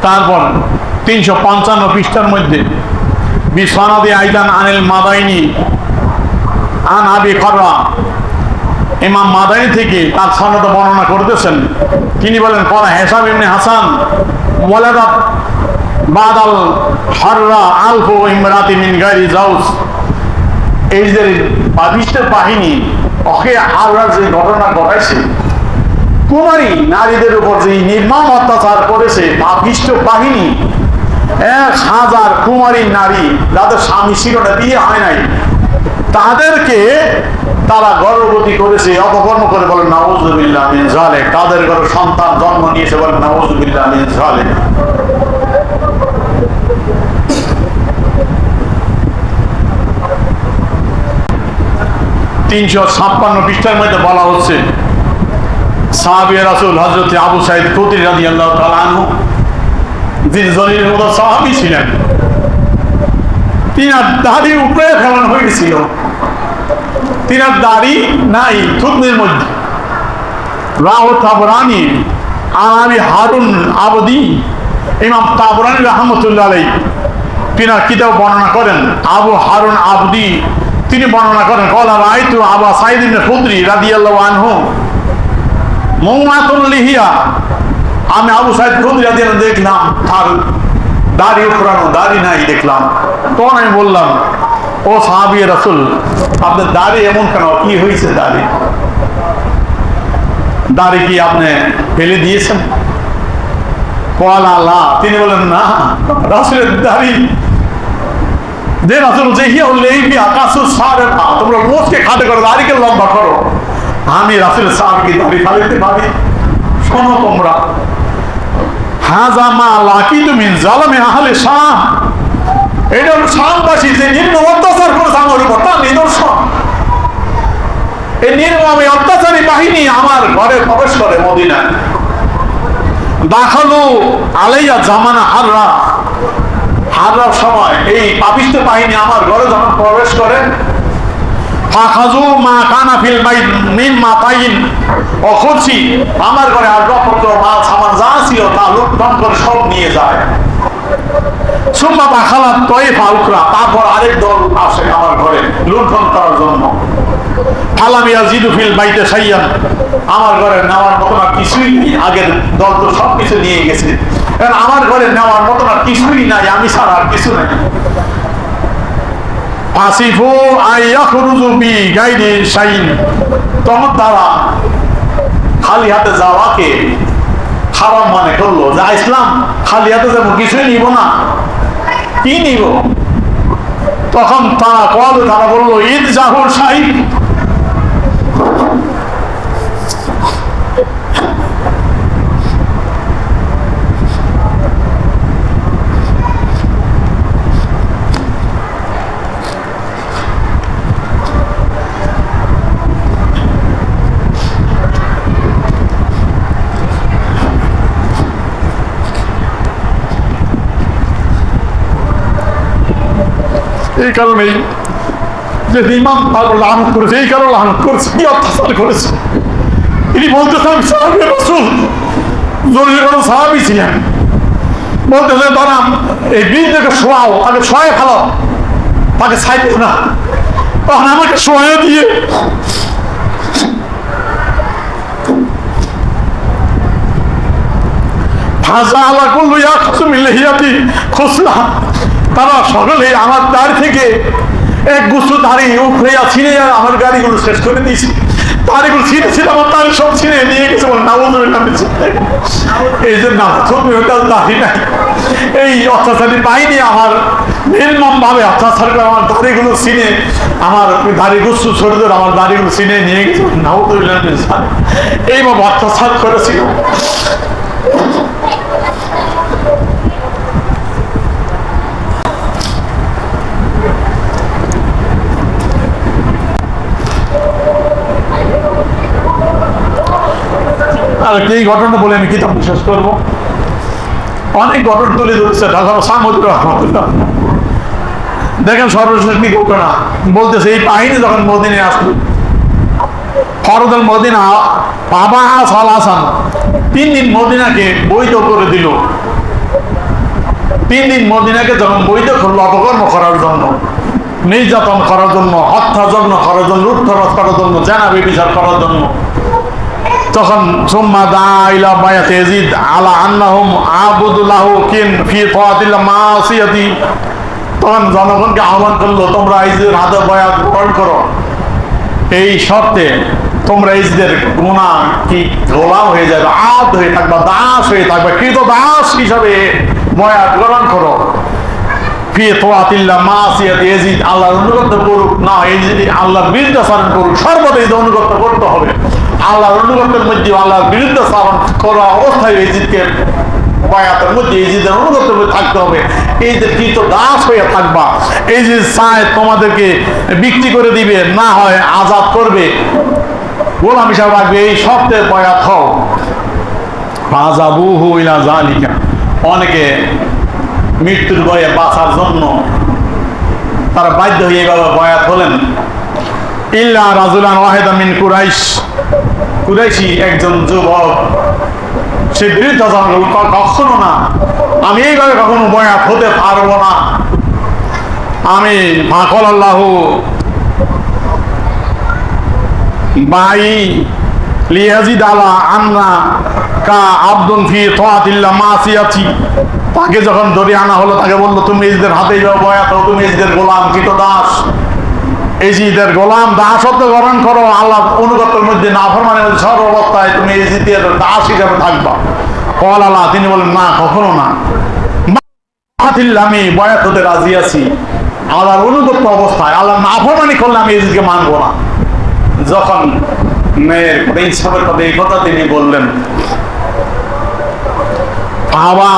তারপর 355 পৃষ্ঠার মধ্যে বিসনাদি আইদান আনিল মাদাইনি আন আবি খররা, ইমাম মাদাইনি থেকে তার সনদ বর্ণনা করতেছেন। তিনি বলেন কলা হিসাব ইবনে হাসান ওয়ালাদাত বাদাল হররা আলফু ইমরাতি মিন গায়রি জাউজ। এই যে পাপিষ্টের বাহিনী ওকে হাররা যে ঘটনা ঘটাইছে, কুমারী নারীদের উপর যে নির্মম অত্যাচার করেছে পাপিষ্ট বাহিনী, 1000 কুমারী নারী যাদের স্বামী ছিল না, বিয়ে হয় নাই, তাদেরকে তারা গর্ভবতী করেছে, অপকর্ম করে, বলেন নাউযুবিল্লাহ মিন যালিক। তাদের ঘরে সন্তান জন্ম নিয়েছে, বলেন নাউযুবিল্লাহ মিন যালিক। তিনশো 56 পৃষ্ঠার মধ্যে বলা হচ্ছে সাহাবী রাসূল হযরত আবু সাঈদ খুদরী রাদিয়াল্লাহু তাআলা আনহু, যিনি জলিলের মতো সাহাবী ছিলেন, তিনার দাড়ি উপরে ফেলানো হয়ে গেছিল, তিনার দাড়ি নাই থুতনির মধ্যে। রাহু তাবরানি আনাবি হারুন আবদি, ইমাম তাবরানি রাহমাতুল্লাহ আলাইহি তিনার কিতাব বর্ণনা করেন। আবু হারুন আবদি তিনি বর্ণনা করেন ক্বালা রাআইতু আবা সাঈদ ইবনে খুদরী রাদিয়াল্লাহু আনহু মুমাতুল লিহিয়া, আমি আবু সাঈদ খুদরী রাদিয়াল্লাহু দেখলাম তার দাড়ি উপরানো, দাড়ি নাই দেখলাম। তখন আমি বললাম, ও সাহাবী রাসূল, আপনার দাড়ি এমন কেন, কি হয়েছে দাড়ি? দাড়ি কি আপনি ফেলে দিয়েছেন? ক্বালা লা, তিনি বলেন না, রাসূলের দাড়ি যে রাসূল যে হিয়া লেইবি আকাশু সারেফা, তোমরা রোজকে খাটে করো, দাড়িকে লম্বা করো, আমি রাসূলের সাহাবীকে দাড়ি ফালাইতে পারি? শোনো তোমরা, হাযা মা লাকিতু মিন জালামি আহলি শাম, এটা হলো শামবাসী যে নির্মম অত্যাচার করেছে আমার উপর, তার নিদর্শন। এই নির্মম অত্যাচারী বাহিনী আমার ঘরে প্রবেশ করে মদিনায়। দাখালু আলাইয়া জামানা হাররা, হাররার সময় এই পাপিষ্ট বাহিনী আমার ঘরে যখন প্রবেশ করে, ফাখাজু মা কানা ফিল বাইত মিন মাতাইন ও খুরসি, আমার ঘরে আসবাবপত্র মাল সামান যা ছিল তা লুণ্ঠন করে সব নিয়ে যায়। সুম্মা দাখালাত তাইফা উখরা, তারপর আরেক দল আসে আমার ঘরে লুণ্ঠন করার জন্য। ফালাম ইয়াজিদু ফিল বাইতে শাইয়ান, আমার ঘরে নেওয়ার মতো আর কিছুই নেই, আগের দল তো সব কিছু নিয়ে গেছে, কারণ আমার ঘরে নেওয়ার মতো আর কিছুই নাই, আমি ছাড়া আর কিছু নাই। আসিফু আইয়াখরুজু বি গায়রি শাইইন, তখন তারা খালি হাতে যাওয়াকে হারাম মনে করলো, যা ইসলাম খালি হাতে যাবো, কিছুই নিব না, কি নিব? তখন তারা বললো ঈদ জাহুর শাহিদ, এই কারণেই যে ইমাম লানত করেছে, এই কারণে লানত করেছে, কি অত্যাচার করেছে। তিনি বলতেছেন সাহাবী রাসূল জরুরি কোনো সাহাবী ছিলেন, বলতেছেন ধরাম এই বীরটাকে শোয়াও, তাকে শোয়াই ফেলো, তাকে ছাইতে না। তখন আমাকে শোয়া দিয়ে ভাষা আল্লাহ করলো ইয়াকসু মিন লিহিয়াতি খুসলা, তারা সকলেই আমার দাড়ি থেকে এক গুচ্ছ দাড়ি উখড়িয়া ছিঁড়ে আমার গাড়িগুলো শেষ করে দিয়েছি। দাড়িগুলো ছিঁড়ে ছিল, আমার দাড়ি সব ছিঁড়ে নিয়ে গেছে, বলে নাউযুবিল্লাহ। এই যে না দাড়ি নাই, এই অত্যাচারী বাহিনী আমার নির্মম ভাবে অত্যাচার করে আমার দাড়িগুলো ছিঁড়ে, আমার দাড়ি গুচ্ছ ছোট ধরে আমার দাড়িগুলো ছিঁড়ে নিয়ে গেছে, নাউযুবিল্লাহ। এইভাবে অত্যাচার করেছিল। আর এই ঘটনা বলে আমি কিতাব শেষ করবো। অনেক ঘটনা তুলে ধরছে ঢাকা সামুদ্র রহমতুল্লাহ। দেখেন সর্বশেষ কি ঘটনা বলতেছে, এই বাহিনী যখন মদিনায় আসলো, ফরদুল মদিনা বাবা সালাসান 3 দিন মদিনাকে বৈধ করে দিল। 3 দিন মদিনাকে যখন বৈধ করলো অপকর্ম করার জন্য, নির্যাতন করার জন্য, হত্যাযজ্ঞ করার জন্য, লুটতরাজ করার জন্য, জানা বিচার করার জন্য, তখন সুম্মা দাআ ইলা বায়াতি ইয়াজিদ আলা আন্নাহুম আবুদুল্লাহু কিন ফি তাআতিল্লাহ মাসিয়াতি, তখন জনগণকে আহ্বান করলো তোমরা ইজিদের হাতে বায়াত গ্রহণ করো, এই শর্তে তোমরা ইজিদের গুনাহ কি গোলাম হয়ে যাবে, আদ হয়ে থাকবা, দাস হয়ে থাকবা, কৃত দাস হিসাবে বায়াত গ্রহণ করো। ফি তাআতিল্লাহ মাসিয়াতি ইয়াজিদ, আল্লাহর অনুগত করুক, না ইজিদ আল্লাহর বিরুদ্ধাচরণ করুক, সর্বদাই অনুগত করতে হবে। আল্লাহর অনুগতের মধ্যে আল্লাহর বিরুদ্ধাচরণ করা অবস্থায় ইজিদকে বায়াতের মধ্যে ইজিদের অনুগত থাকতে হবে। এই যে কৃত দাস হয়ে থাকবা, এই যে চায় তোমাদেরকে বিক্রি করে দিবে, না হয় আজাদ করবে, গোলাম হিসাবে রাখবে, এই শর্তের বায়াত হও। ফাযাবুহু ইলা যালিকা, অনেকে মৃত্যুর ভয়ে বাঁচার জন্য তারা বাধ্য হয়ে এইভাবে বায়াত হলেন। ইল্লা রাজুলান ওয়াহিদান মিন কুরাইশ, কুরাইশি একজন যুবক, সে বিরুদ্ধাচরণ কখনো না, আমি এইভাবে কখনো বয়াত হতে পারবো না। আমি ফাকল আল্লাহু বাই লিয়াজিদ আলা আন্না কা আব্দুন ফি তাআতিল্লাহ মাসিয়াতি, তাকে যখন ধরে আনা হলো তাকে বললো তুমি ইজিদের হাতেই যাও বয়াত হও, তুমি ইজিদের গোলাম, কৃত দাস, ইজিদের গোলাম দাসত্ব গ্রহণ করো, আল্লাহ অনুগতের মধ্যে নাফরমানের মধ্যে সর্বাবস্থায় তুমি ইজিদের দাস হিসাবে থাকবা। কল আল্লাহ, তিনি বলেন না, কখনো না, আমি বয়াত হতে রাজি আছি আল্লাহর অনুগত অবস্থায়, আল্লাহ নাফরমানি করলে আমি ইজিদকে মানবো না। যখন মেয়ের ইনসাফের কথা এই কথা তিনি বললেন, বাবা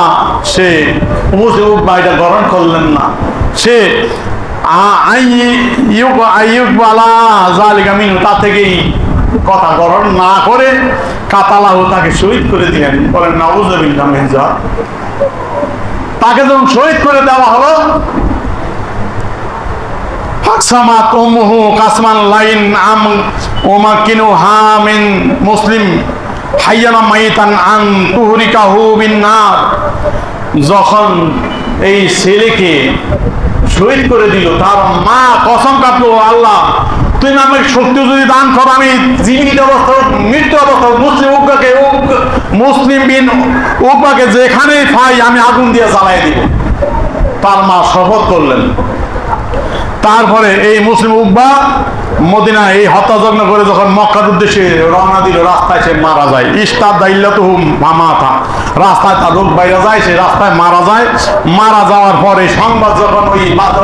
সে এটা গ্রহণ করলেন না, সে তা থেকেই কথা গ্রহণ না করে কাতালাহু, তাকে শহীদ করে দিলেন। বলেন নাউযুবিল্লাহ মিন যালিক। তাকে যখন শহীদ করে দেওয়া হলো, আকসামাত উম্মুহু কাসমান লাইন আম উমাকিনু হামিন মুসলিম হাইয়ানা মাইতান আন তুহরিকাহু বিন নার, যখন এই ছেলেকে শহীদ করে দিল, তার মা কসম কাটলো, আল্লাহ তুমি আমাকে শক্তি যদি দান করো, আমি জীবিত অবস্থা মৃত্যু অবস্থা মুসলিম বিন উকবাকে যেখানে পাই আমি আগুন দিয়ে জ্বালাই দিব। তার মা শপথ করলেন। তারপরে এই মুসলিম উকবা মদিনা এই হত্যাযজ্ঞ করে যখন মক্কার উদ্দেশ্যে রওনা দিল, রাস্তায় সে মারা যায়। ইস্তাদাইল্লাতুহু মামাতা, রাস্তায় তার রোগ বাইরে যায়, সে রাস্তায় মারা যায়। মারা যাওয়ার পরে সংবাদ যখন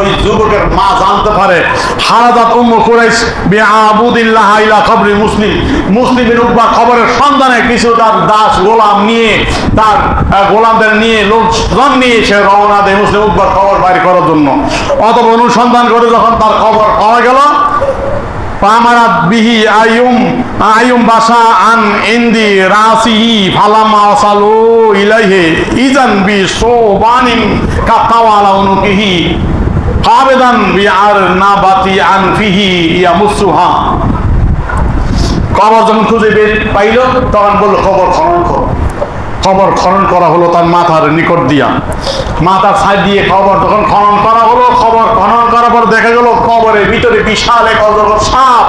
ওই যুবকের মা জানতে পারে, হারাদাত উম্মু কুরাইশ বিআবুদিল্লাহ ইলা কবরি মুসলিম, মুসলিমের উকবা খবরের সন্ধানে কিছু তার দাস গোলাম নিয়ে, তার গোলামদের নিয়ে, লোকজন নিয়ে সে রওনা দেয় মুসলিম উকবার খবর বাইর করার জন্য। অতঃপর অনুসন্ধান করে যখন তার খবর পাওয়া গেল, পামারাত বিহি আইয়ুম বাসা আন ইন্দি রাসিহি ফালামা ওয়াসালু ইলাইহি ইজান বি সুবানিন কাতাওয়ালা উনুকিহি কাবেদান বিআর নাবাতি আন ফিহি ইয়ামুসুহা। কবর যখন খুঁজে বের পাইল, তখন বলল খবর খনন করো। খবর খনন করা হলো তার মাথার নিকট দিয়া, মাথার সাইড দিয়ে খবর যখন খনন করা হলো, খবর খনন করার পর দেখা গেল কবরের ভিতরে বিশাল এক অজগর সাপ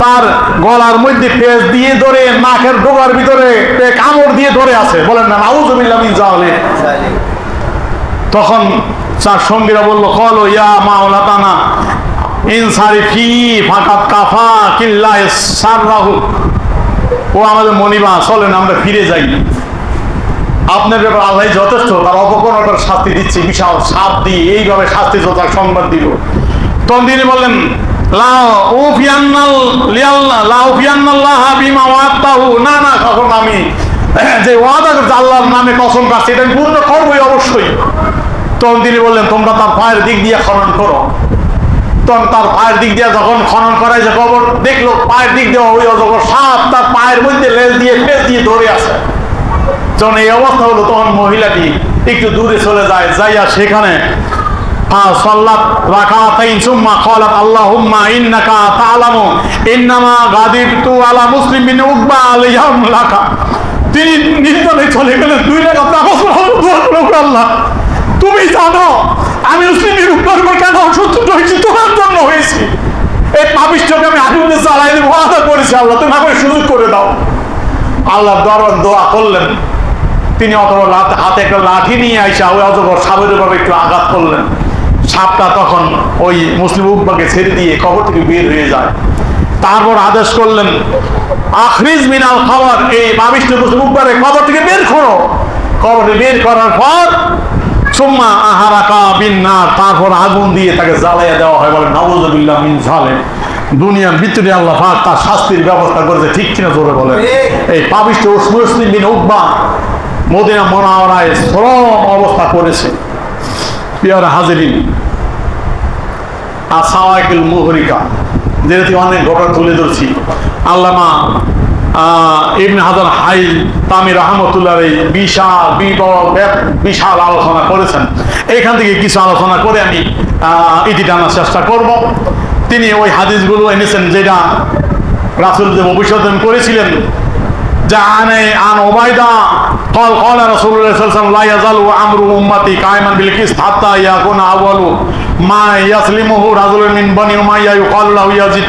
তার গলার মধ্যে পেঁচ দিয়ে ধরে, নাকের ডোগার ভিতরে কামড় দিয়ে ধরে আছে। বলেন না নাউযুবিল্লাহ মিন যালিক। তখন তার সঙ্গীরা বলল, কল ইয়া মাওলাতানা ইনসারিফি ফাকাত কাফা কিল্লাহ সাররাহু, ও আমাদের মনিবা চলেন আমরা ফিরে যাই, আপনার ব্যাপার আল্লাহ যথেষ্ট, তার অপকর্মের শাস্তি দিচ্ছে, বিশাল সাপ দিয়ে এইভাবে শাস্তি তার সংবাদ দিল। তখন তিনি বললেন, না না, কখন আমি যে ওয়াদা করছি আল্লাহর নামে কসম কাটছি, এটা আমি পূর্ণ করবোই অবশ্যই। তখন তিনি বললেন, তোমরা তার পায়ের দিক দিয়ে খনন করো। তখন তার পায়ের দিক দিয়ে যখন খনন করায়, যে খবর দেখলো পায়ের দিক দিয়ে ওই অজগর সাপ তার পায়ের মধ্যে লেজ দিয়ে পেঁচ দিয়ে ধরে আছে। যখন এই অবস্থা হলো, তখন মহিলাটি একটু দূরে চলে যায়, যাইয়া সেখানে সাল্লাত রাকাতাইন সুম্মা ক্বালাত আল্লাহুম্মা ইন্নাকা তা'লামু ইন্নামা গাদিরতু আলা মুসলিম বিন উকবা আলাইহিম লাকা। তিনি নির্জনে চলে গেলেন, 2 রাকাত নামাজ পড়লেন, আল্লাহ তুমি জানো আমি মুসলিমের উপর কেন অসন্তুষ্ট হয়েছি? তোমার জন্য হয়েছি। এই পাপিষ্ঠকে আমি আগুনে জ্বালাই দেবো আশা করেছি। আল্লাহ তুমি আমাকে সুযোগ করে দাও। আল্লাহ দরবার দোয়া করলেন। তিনি অথবা হাতে একটা লাঠি নিয়ে আইসা ওই অজগর সাপের উপর একটু আঘাত করলেন। সাপটা তখন ওই মুসলিম উকবাকে ছেড়ে দিয়ে কবর থেকে বের হয়ে যায়। তারপর আদেশ করলেন, আখরিজ মিনাল খাবার, এই পাপিষ্ঠ মুসলিম উকবারে কবর থেকে বের করো। কবরে বের করার পর সুম্মা আহারাকা বিন্নার, তারপর আগুন দিয়ে তাকে জ্বালাইয়া দেওয়া হয়। বলে নাউযুবিল্লাহ মিন জালিম। দুনিয়ার ভিতরে আল্লাহ পাক তার শাস্তির ব্যবস্থা করেছে, ঠিক কিনা জোরে বলেন। এই পাপিষ্ঠ মুসলিম বিন উকবা মদিনা মুনাওয়ারায় শ্রম অবস্থা করেছে। পিয়ারা হাজিরিন, আসাওয়াইকুল মুহরিকা, যেহেতু অনেক ঘটনা তুলে ধরছি। আল্লামা ইবনে হাজার হাইল তামি রহমতুল্লাহ বিশাল আলোচনা করেছেন। এখান থেকে কিছু আলোচনা করে আমি ইতি টানার চেষ্টা করব। তিনি ওই হাদিসগুলো এনেছেন যেটা রাসূল যে ভবিষ্যৎবাণী করেছিলেন। عن عبيدة قال رسول الله صلى الله عليه وسلم لا يزال أمر أمتي قائما بالقسط حتى يكون أول ما يسلمه رجل من بني أمية يقال له يزيد।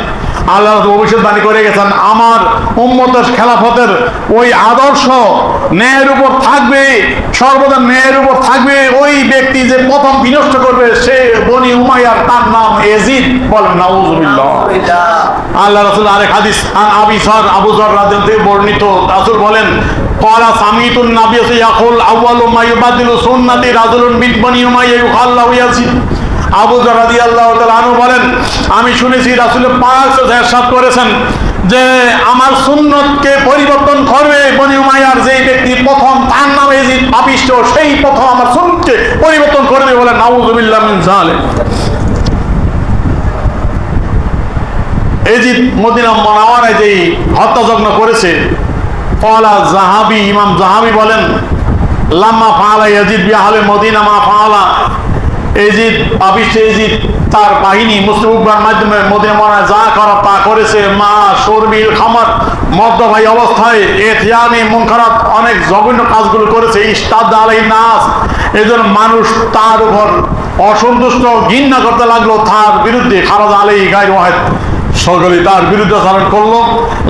আল্লাহ ভবিষ্যৎবাণী করে গেছেন, আমার উম্মতের খেলাফতের ওই আদর্শ ন্যায়ের উপর থাকবে, সর্বদা ন্যায়ের উপর থাকবে। ওই ব্যক্তি যে প্রথম বিনষ্ট করবে সে বনি উমাইয়ার, তার নাম এজিদ। বলেন নাউযুবিল্লাহ। আল্লাহ রাসূল আরেক হাদিস আবু যর রাদিয়াল্লাহু থেকে বর্ণিত, রাসূল বলেন, ক্বালা সামিতুন নাবিয়্যা ইয়াকুল আউয়ালু মা ইউবাদিলু সুন্নতি রাজুলুন মিন বনি উমাইয়া ইউকাল লাহু ইয়াজিদ। আবু যর রাদিয়াল্লাহু তাআলা আনহু বলেন, আমি শুনেছি রাসূল পাক ইরশাদ করেছেন যে আমার সুন্নতকে পরিবর্তন করবে বনি উমাইয়ার যেই ব্যক্তি প্রথম, তার নাম এজিদ পাপিষ্ঠ, সেই প্রথম আমার সুন্নতকে পরিবর্তন করবে। বলে নাউযুবিল্লাহ মিন যালিক। এজিদ মদিনা মুনাওয়ারায় যেই হত্যাযজ্ঞ করেছে, ক্বালা যাহাবি, ইমাম যাহাবি বলেন, লাম্মা ফাআলা ইয়াজিদ বিআহলি মদিনা মা ফাআলা। এজিদ পাপিষ্ঠ এজিদ তার বাহিনী মুসলিম উকবার মাধ্যমে মদিনা মুনাওয়ারায় যা করার তা করেছে। মা শরবিল খামার, মদ্যপায়ী অবস্থায়, ইতিয়ানি মুনকারাত, অনেক জঘন্য কাজগুলো করেছে। ইস্তাদ আলাইহিন নাস, এজন্য মানুষ তার উপর অসন্তুষ্ট, ঘৃণা করতে লাগলো। তার বিরুদ্ধে খারাজ আলাইহি গায়রু ওয়াহিদ, সকলে তার বিরুদ্ধে আচরণ করলো।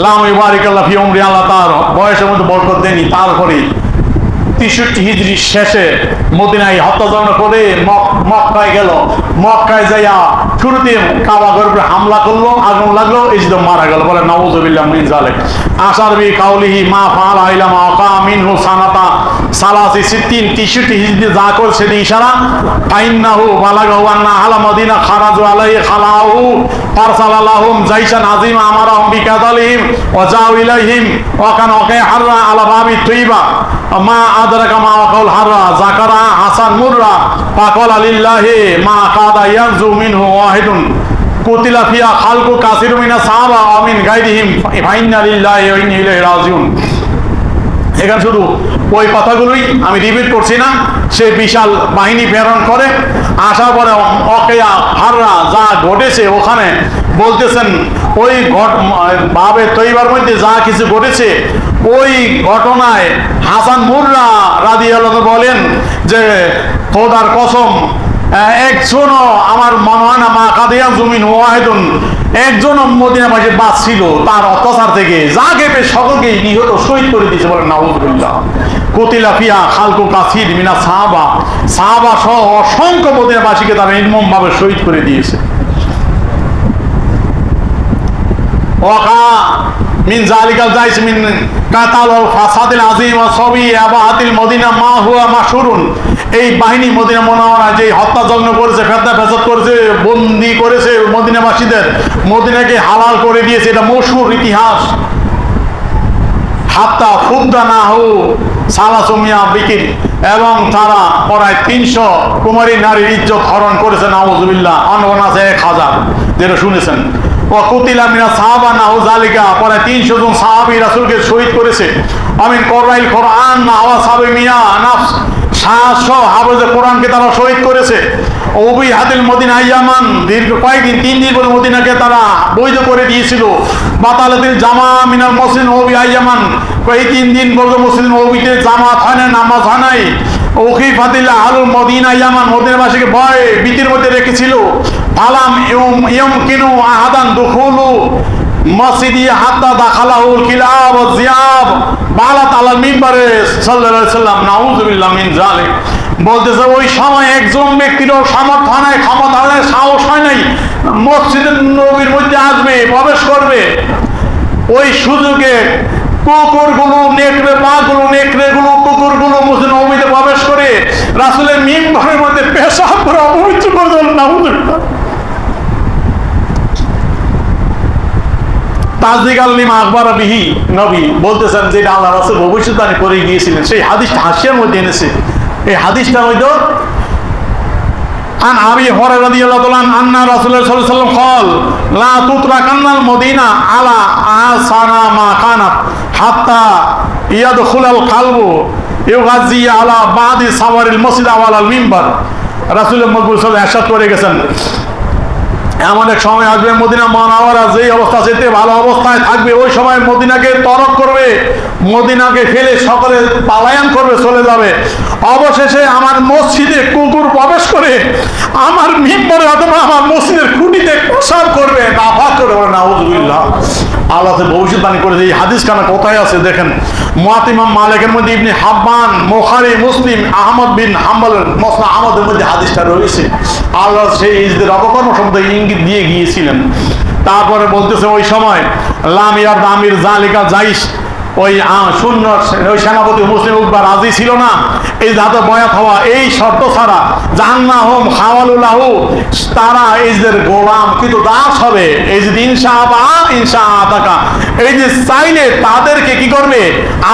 লাম ইবারিকাল্লাহ ফি উমরি, আল্লাহ তার বয়সের মধ্যে বরকত দেননি। তারপরে 63 হিজরি শেষে মদিনায় হত্যাযজ্ঞ করে মক্কায় গেল। মক্কায় যাইয়া শুরুতে কাবা ঘরে হামলা করলো, আগুন লাগলো, এজিদ মারা গেল। বলে নাউযুবিল্লাহ মিন যালিক। আশার বি কাউলিহি মা ফাআলা ইলা মা ওয়াকা মিনহু সানাতা সালাসি সিত্তিন, 63 হিজরি যা করছে সেটি ইশারা। ফাইন্নাহু বালাগাহু আন্না আলা মদিনা খারাজু আলাইহি খালাহু ফারসালালাহুম জাইশান আযীমা আমারাহুম বিকাদালিহিম ওয়া জাউ ইলাইহিম ওয়া কানা হাররা আলা বাবি তৈবা মা আদরাকা মা ওয়াকাল হাররা যাকারা হাসান মুররা ফাকালা লিল্লাহি মা কাদা ইয়ানজু মিনহু ওয়াহিদুন কুতিলা ফিয়া খালকু কাসিরু মিনা সাহাবা ওয়া মিন গায়রিহিম ফাইন্না লিল্লাহি ওয়া ইন্না ইলাইহি রাজিউন। এখানে শুধু ওই কথাগুলোই আমি রিপিট করছি না। সে বিশাল বাহিনী প্রেরণ করে, আসার পরে অকেয়া হাররা যা ঘটেছে ওখানে বলতেছেন, ওই বাবে তৈবার মধ্যে যা কিছু ঘটেছে ওই ঘটনায় হাসান মুররা রাদিয়াল্লাহু বলেন যে খোদার কসম, একজনও আমার মনে হয় না মা কাদিয়া জমিন ওয়াহিদুন, একজন মদিনাবাসী বাদ ছিল তার অত্যাচার থেকে, যা গেপে সকলকে নিহত শহীদ করে দিয়েছে। বলেন নাউযুবিল্লাহ। কুতিলা ফিয়া খালকু কাসির মিনা সাহাবা, সাহাবা সহ অসংখ্য মদিনাবাসীকে তারা নির্মম ভাবে শহীদ করে দিয়েছে। ওয়াকা মিন জালিকাল জাইশ মিন কাতাল ওয়াল ফাসাদিল আযীম ওয়া সাবি আবাহাতিল মদিনা মা হুয়া মাশহুরুন। এই বাহিনী মদিনা মুনাওয়ারায় যে হত্যাযজ্ঞ করেছে, ফিতনা ফাসাদ করেছে, বন্দী করেছে মদিনাবাসীদের, মদিনাকে হালাল করে দিয়েছে, এটা মশহুর ইতিহাস। হাত্তা ফুদ্দানাহু সালাসুমিয়া বিকির, এবং তারা প্রায় 300 কুমারী নারীর ইজ্জত হরণ করেছে। নাউযুবিল্লাহ। অন্য আছে 1000, যেটা শুনেছেন। ও কুতিলা মিনা সাহাবা নাহু জালিকা, প্রায় 300 জন সাহাবী রাসূলকে শহীদ করেছে। আমিন কোরআন কোরআন আওয়া সাহাবী মিয়া নাফস, 700 হাফেজে কোরআনকে তারা শহীদ করেছে। ওবি হাদিল মদিনা ইয়ামান, দীর্ঘ কয়েকদিন 3 দিন পরে মদিনাকে তারা বৈধ করে দিয়েছিল। বাতালাতিল জামা মিনাল মুসলিম ওবি ইয়ামান, এই 3 দিন পর্যন্ত মুসলিম ওবিতে জামাত হয় না, নামাজ হয় নাই। উখিফাতিল্লাহ আলুল মদিনা ইয়ামান, মদিনাবাসীকে ভয় ভীতির মধ্যে রেখেছিল। ফালাম ইয়ুমকিনু আহাদান দুখুলু মসজিদি হাত্তা দাখালাহুল কিলাব ওয়াজ জিয়াব বালাত আলাল মিম্বারে সাল্লাল্লাহু আলাইহি সাল্লাম নাউযুবিল্লাহ মিন যালিক। বলতেছে ওই সময় একজন ব্যক্তিরও সামর্থ্য নাই, ক্ষমতা নাই, সাহস হয় নাই মসজিদের নবীর মধ্যে আসবে, প্রবেশ করবে। ওই সুযোগে কুকুরগুলো, নেকড়েগুলো কুকুরগুলো মসজিদ নববীতে প্রবেশ করে রাসূলের মিম্বারের মধ্যে পেশাব করে অপবিত্র করে দিল। নাউযুবিল্লাহ। তাসদিক আল-লিমা আখবারা বিহি, নবী বলতেছেন যেটা আল্লাহ রাসূল ভবিষ্যদ্বাণী করে গিয়েছিলেন, সেই হাদিসটা হাসিয়ার মধ্যে এনেছে। এই হাদিসটা হয়তো আন আবি হুরায়রা রাদিয়াল্লাহু তাআলা আন্না রাসূলুল্লাহ সাল্লাল্লাহু আলাইহি ওয়াসাল্লাম قال لا تتركن المدينة على আসানা মা কানাত হাত্তা ইয়াদখুলাল কালবু ইউগাজি আলা বাদি সাওয়ারিল মসজিদ ওয়ালাল মিম্বার। রাসূলুল্লাহ মকবুল সাল্লাল্লাহু আলাইহি ওয়াসাল্লাম করে গেছেন, এমন এক সময় আসবে মদিনা মুনাওয়ারা যেই অবস্থা যেতে ভালো অবস্থায় থাকবে, ওই সময় মদিনাকে তরক করবে, মদিনাকে ফেলে সকলে পালায়ন করবে, চলে যাবে। অবশেষে আমার মসজিদে কুকুর প্রবেশ করে আমার মিম্বরে অথবা আমার মসজিদের খুঁটিতে পেশাব করবে, নাফাক করবে। নাউযুবিল্লাহ। আল্লাহ ভবিষ্যদ্বাণী করে এই হাদিস খানা কোথায় আছে দেখেন, মুওয়াত্তা ইমাম মালিকের মধ্যে, ইবনে হাব্বান, বুখারী, মুসলিম, আহমদ বিন হাম্বলের মুসনাদ আহমদের মধ্যে হাদিসটা রয়েছে। আল্লাহ সেই ইজদের অপকর্ম সম্বন্ধে ইঙ্গিত দিয়ে গিয়েছিলেন। তারপরে বলতেছে ওই সময় লাম ইয়াদ আমির জালিকা জাইশ, ওই শূন্য ওই সেনাপতি মুসলিম উকবা রাজি ছিল না এই যাতে বয়াত হওয়া, এই শর্ত ছাড়া জাহান্নাহুম খাওয়ালুলাহু, তারা ইজদের গোলাম কিন্তু দাস হবে। এই যে ইনশা আতাকা, এই যে চাইলে তাদেরকে কি করবে,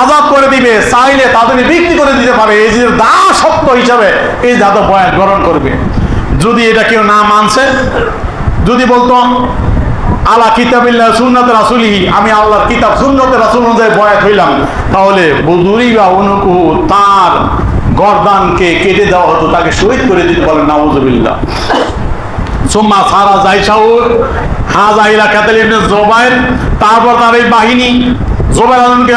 আজাদ করে দিবে, চাইলে তাদেরকে বিক্রি করে দিতে পারে, এই যে দাসত্ব হিসাবে এই যাতে বয়াত গ্রহণ করবে। যদি এটা কেউ না মানছে, যদি বলতো আলা কিতাবিল্লাহ সুন্নাতে রাসূলিহি, আমি আল্লাহর কিতাব সুন্নতে রাসূল অনুযায়ী বয়াত হইলাম, তাহলে বুজুরিবা উনুকু, তার গর্দানকে কেটে দেওয়া হতো, তাকে শহীদ করে দিতে বলেন। নাউযুবিল্লাহ। সুম্মা সারা জাইশাউ হাযা ইলা কাতাল ইবনে জুবাইর, তারপর তার এই বাহিনী জুবাইর আলমকে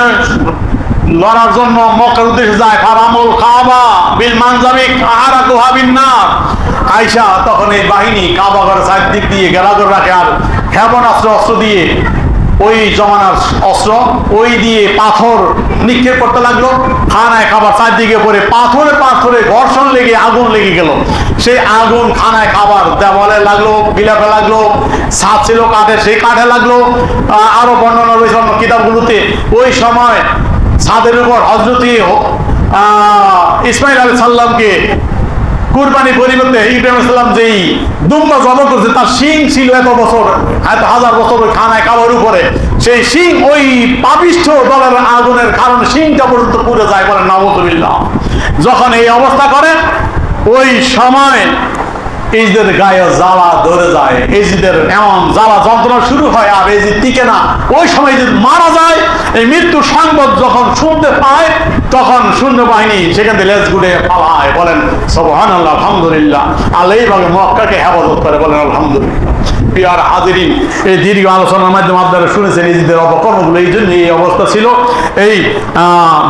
লড়ার জন্য মক্কার উদ্দেশ্যে যায়। ফারামুল কাবা বিল মানজামিক আহারাকুহা বিন নার, আয়েশা তখন এই বাহিনী কাবা ঘরের চারদিক দিয়ে ঘেরাঘর রাখে, আর ক্ষেপণাস্ত্র অস্ত্র দিয়ে, ওই জমানার অস্ত্র, ওই দিয়ে পাথর নিক্ষেপ করতে লাগলো। খানায় খাবার চারদিকে পরে পাথরে ঘর্ষণ লেগে আগুন লেগে গেল। সেই আগুন খানায় খাবার দেওয়ালে লাগলো, গিলাফে লাগলো, ছাদ ছিল কাঠের, সেই কাঠে লাগলো। আরো বর্ণনা রয়েছে অন্য কিতাবগুলোতে। ওই সময় ছাদের উপর হযরত ইসমাইল আলাইহিস সালামকে কুরবানি পরিবর্তে ইব্রাহিম আলাইহিস সালাম যেই দুম্বা জবাই করছে, তার শিং ছিল এত বছর, এত হাজার বছর ওই খানায় কাবার উপরে, সেই শিং ওই পাপিষ্ঠ দলের আগুনের কারণে শিংটা পর্যন্ত পুড়ে যায়, বলে নাউযুবিল্লাহ। যখন এই অবস্থা করে ওই সময় ইজদের গায়ে জ্বালা ধরে যায়, ইজদের এমন জ্বালা যন্ত্রণা শুরু হয়, আর ইজিদ টিকে না। ওই সময় ইজিদ মারা যায়। এই মৃত্যুর সংবাদ যখন শুনতে পায়, তখন সৈন্যবাহিনী সেখান থেকে লেজ গুড়ে পালায়, বলেন সুবহানাল্লাহ, আলহামদুলিল্লাহ। আল্লাহ এইভাবে মক্কাকে হেফাজত করে, বলেন আলহামদুলিল্লাহ। প্রিয় হাজিরিন, এই দীর্ঘ আলোচনার মাধ্যমে আপনারা শুনেছেন ইজিদের অপকর্মগুলো, এই জন্য এই অবস্থা ছিল। এই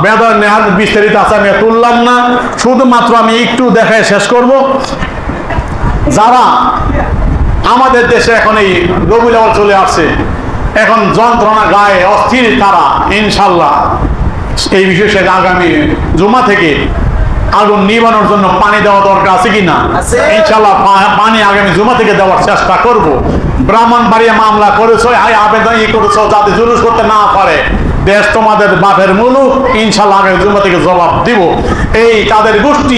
বেদর নেহাত বিস্তারিত আছে, আমি তুললাম না, শুধুমাত্র আমি একটু দেখায় শেষ করব। যারা আমাদের দেশে এখন এই রবিউল আউয়াল চলে আসছে, এখন যন্ত্রণা গায়ে অস্থির, তারা ইনশাল্লাহ এই বিশেষ আগামী জুমা থেকে আগুন নিবানোর জন্য পানি দেওয়া দরকার আছে কিনা? ইনশাল্লাহ পানি আগামী জুমা থেকে দেওয়ার চেষ্টা করব। ব্রাহ্মণবাড়িয়া মামলা করেছো, আবেদন করেছো যাতে জুলুস করতে না পারে। দেশ তোমাদের বাপের মুলুক, ইনশাল্লাহ আগামী জুমা থেকে জবাব দিব। এই তাদের গোষ্ঠী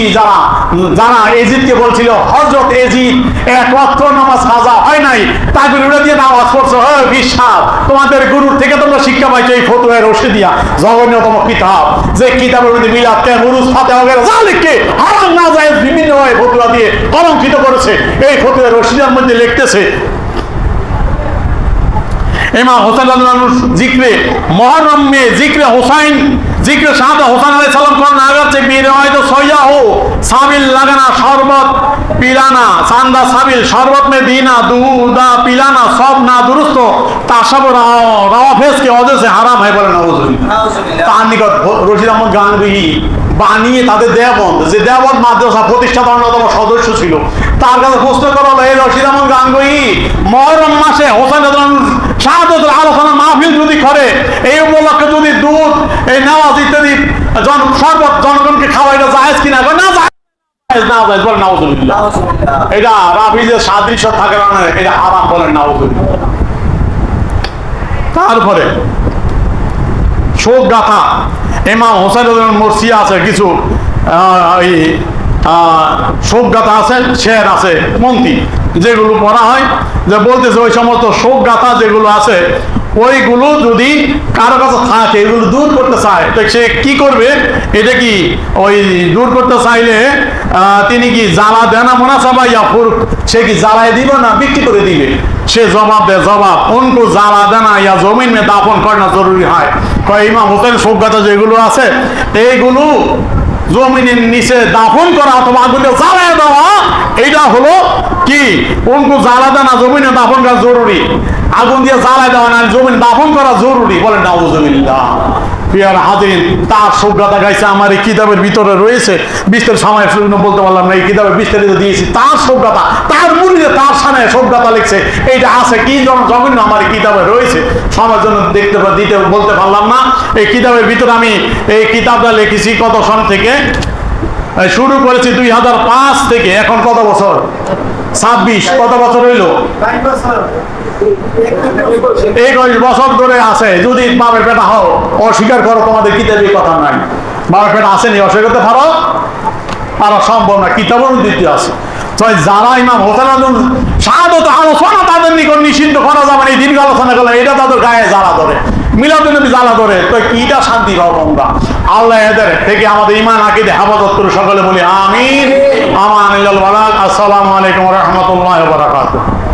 যারা এজিদকে বলছিল হযরত এজিদ এক ওয়াক্ত নামাজ কাজা হয় নাই, তাকবীর উড়ে দিয়ে নামাজ পড়ছো, বিশ্বাস তোমাদের গুরুর থেকে তোমরা শিক্ষা পাইছো এই ফতোয়া রশিদিয়া, জঘন্যতম কিতাব, যে কিতাবের মধ্যে মিলাদ কে মুরুজ ফাতিহা ওগেরা জালিককে হারাম না যায় বিভিন্ন হয় ফতোয়া দিয়ে কলঙ্কিত করেছে। এই ফতোয়া রশিদিয়ার মধ্যে লিখতেছে ইমাম হোসেন রাদিয়াল্লাহু জিক্রে মুহররম মে জিক্রে হুসাইন জিক্রে শাহাদা হোসেন আলাইহিস সালাম কোন আগার চে বি রিওয়ায়াত সহিহ साबिल लगाना शरबत पिलाना चांदा साबिल शरबत में दीना दूधा पिलाना सब ना दुरुस्त তা সব রাওয়াফেজ के वजह से हराम है বলে নাউজুবিল্লাহ। তার নিকট রশিদ আহমদ গাঙ্গুহি বানিয়ে তাদের দেওবন্দ, যে দেওবন্দ মাদ্রাসা প্রতিষ্ঠাতা অন্যতম সদস্য ছিল, তার কাছে প্রশ্ন করা হলো, এই রশিদ আহমদ গাঙ্গুহি মহরম মাসে হোসেন শাহাদাতের আলোচনা মাহফিল যদি করে, এই উপলক্ষে যদি দুধ এই নেওয়াজ ইত্যাদি শরবত জনগণকে খাওয়া এটা জায়েজ কিনা? না জায়েজ, না জায়েজ বলেন নাউজুবিল্লাহ। এটা রাফিজের সাদৃশ্য থাকে না, এটা হারাম বলেন নাউজুবিল্লাহ। তারপরে শোক গাথা ইমাম হোসেন মরসি আছে, কিছু শোক গাথা আছে, শের আছে, মন্ত্রী যেগুলো পড়া হয়, যে বলতেছে ওই সমস্ত শোক গাথা যেগুলো আছে ওইগুলো যদি কারো কাছে থাকে, এগুলো দূর করতে চায়, তো সে কি করবে? এটা কি ওই দূর করতে চাইলে তিনি কি জ্বালা দেনা মোনাসাবা ইয়া ফুর, সে কি জ্বালায় দিবে না বিক্রি করে দিবে? সে জবাব দেয়, জবাব উनको জ্বালা দেনা ইয়া জমিন মে দাফন করা জরুরি হয়। ইমাম হোসেন শোক গাথা যেগুলো আছে এইগুলো জমিনের নিচে দাফন করা অথবা আগুনে জ্বালায় দেওয়া, এইটা হলো কি উनको জ্বালা দেনা জমিনে দাফন করা জরুরি। আগুন দিয়ে জ্বালায় দেওয়া না, জমিন দাফন করা জরুরি বলেন নাউজুবিল্লাহ। প্রিয় হাজিরিন, তার শোক গাথা গাইছে আমার এই কিতাবের ভিতরে রয়েছে, বিস্তারিত সময় বলতে পারলাম না, এই কিতাবে বিস্তারিত দিয়েছি তার শোক গাথা, তার মুরিদে তার সামনে শোক গাথা লিখছে, এইটা আছে কি জঘন্য আমার এই কিতাবে রয়েছে, সবার জন্য দেখতে দিতে বলতে পারলাম না। এই কিতাবের ভিতরে আমি এই কিতাবটা লিখেছি কত সন থেকে শুরু করেছি, 2005 থেকে, এখন কত বছর? 26, কত বছর হইল? 21 বছর ধরে আছে। যদি বাপের পেটা হও, অস্বীকার করো, তোমাদের কিতাবে কথা নাই। বাপের পেটা আসেনি, অস্বীকার করতে পারো? পারা সম্ভব না, কিতাবের দ্বিতীয় আছে। যারা ইমাম হোসেন শাহাদাত আলোচনা তাদের নিকট নিষিদ্ধ করা যাবে না, এই দীর্ঘ আলোচনা করলে এটা তাদের গায়ে জ্বালা ধরে, মিলাদুন নবী জ্বালা ধরে, তো কিটা শান্তি পাবো আমরা? আল্লাহ এদের থেকে আমাদের ঈমান আকীদা হেফাজত করে সকলে বলি আমিন। আমান। আসসালামু আলাইকুম ওয়া রাহমাতুল্লাহি ওয়া বারাকাতুহু।